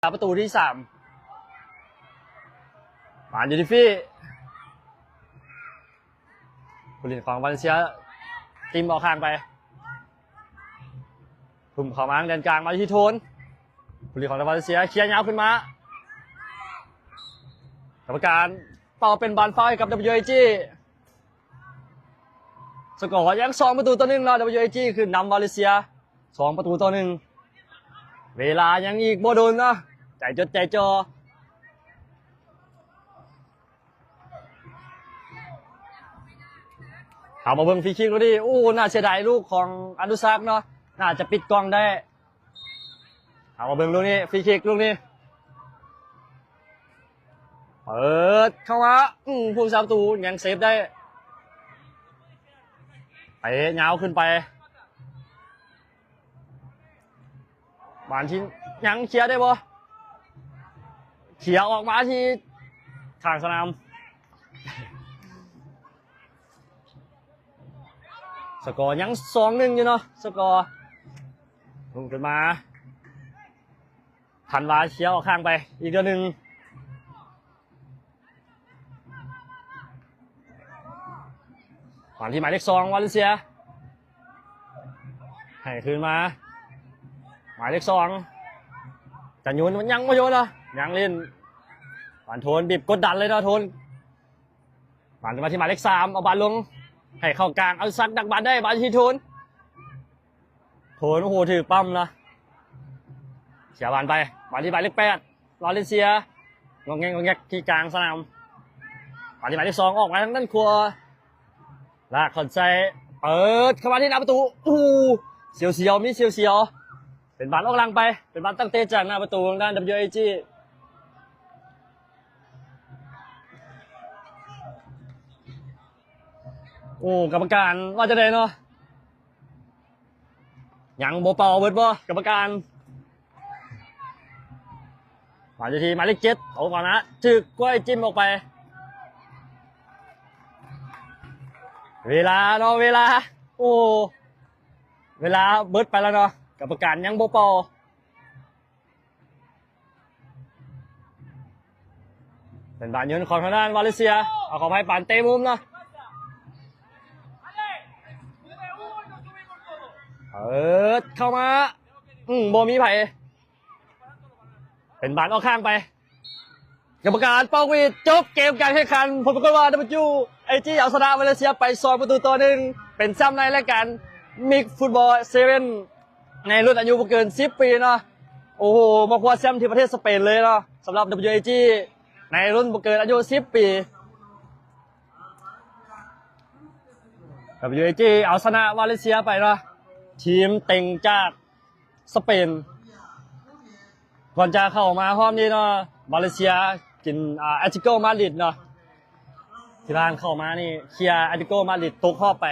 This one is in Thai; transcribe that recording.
ประตูที่3มายูดิฟี่ผู้เล่นของวาเลนเซียทีมออกข้างไปทุ่มเข้ามาแดนกลางมาที่โทนผู้เล่นของวาเลนเซียเคลียร์ยาวขึ้นมากรรมการเป่าเป็นบอลฟาวล์กับ WAG สกอร์ยัง2-1แล้ว WAG คือนำวาเลนเซีย2-1เวลายังอีกโบโดนนะใจจดใจจ่อเอามาเบิ่งฟรีคิกดูดิโอ้น่าเสียดายลูกของอนุสักเนาะน่าจะปิดกล้องได้เอามาเบิ่งลูกนี้ฟรีคิกลูกนี้เปิดเข้ามาผู้สาประตูยังเซฟได้ไปเงาขึ้นไปบานที่ยังเคลียร์ได้บ่เขียออกมาที่ทางสนามสกอร์ยัง2-1อยู่เนาะสกอร์ลงขึ้นมาทันวาเขียออกข้างไปอีกเดือนหนึ่งผ่านที่หมายเลข2วาเลนเซียให้คืนมาหมายเลข2จะโยนมันยังไม่โยนเหรอยังเล่นผ่านโทนบีบกดดันเลยนะโทนผ่านมาที่หมายเลข3เอาบอลลงให้เข้ากลางเอาซักดักบอลได้บอลที่โทนโอ้โหถือปั้มนะเสียบอลไปบอลที่หมายเลข8วาเลนเซียงงแงกที่กลางสนามบอลที่หมายเลข2ออกมาทางด้านขวาลากขอนใจเปิดเข้ามาที่หน้าประตูเสียวมีเสียวเป็นบอลออกหลังไปเป็นบอลตั้งเตะจากหน้าประตูทางด้าน WAG กรรมการว่าจะได้เนาะยังโบเป่าเบิดบ่กรรมการมาจะทีหมายเลข7เอาก่อนนะถึกกล้วยจิ้มออกไปเวลาเนาะเวลาเวลาเบิดไปแล้วเนาะกรรมการยังโบเป่าเป็นบอลยืนของทางด้านวาเลนเซียเอาขอให้ปานเตะมุมเนาะเข้ามาโบมีไผ่เป็นบอลออกข้างไปกรรมการเป่าวีดจบเกมการแข่งขันผมก็ว่าWAGเอาชนะวาเลนเซียไป2-1เป็นแชมป์ในรายการมิกฟุตบอล7ในรุ่นอายุบ่เกิน10 ปีเนาะโอ้โหมาคว้าแชมป์ที่ประเทศสเปนเลยเนาะสำหรับ WAG ในรุ่นบ่เกินอายุ10 ปี WAG เอาชนะวาเลนเซียไปเนาะทีมเต็งจากสเปนก่อนจะเข้ามาพร้อมนี้เนาะวาเลนเซียกินแอตเลติโกมาดริดเนาะที่ร้านเข้ามานี่เคลียร์แอตเลติโกมาดริดตกรอบไป